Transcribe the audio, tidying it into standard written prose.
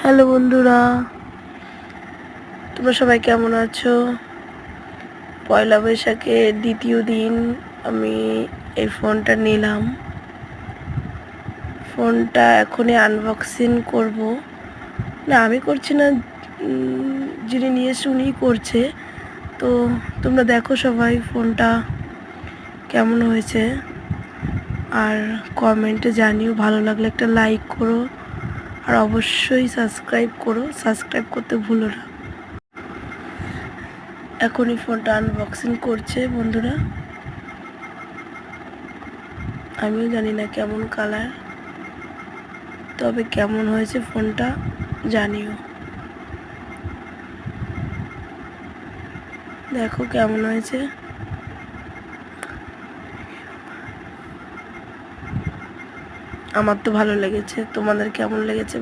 Hello বন্ধুরা, তোমরা সবাই কেমন আছো? পয়লা বৈশাখের দ্বিতীয় দিন আমি এই ফোনটা নিলাম। ফোনটা এখনই আনবক্সিং করব। না, আমি করছি না, যিনি নিয়ে এসে উনিই করছে। তো তোমরা দেখো সবাই ফোনটা কেমন হয়েছে, আর কমেন্টে জানিও। ভালো লাগলে একটা লাইক করো, আর অবশ্যই সাবস্ক্রাইব করো। সাবস্ক্রাইব করতে ভুলো না। এখনই ফোনটা আনবক্সিং করছে বন্ধুরা। আমিও জানি না কেমন কালার, তবে কেমন হয়েছে ফোনটা জানিও। দেখো কেমন হয়েছে। আমার তো ভালো লেগেছে, তোমাদের কেমন লেগেছে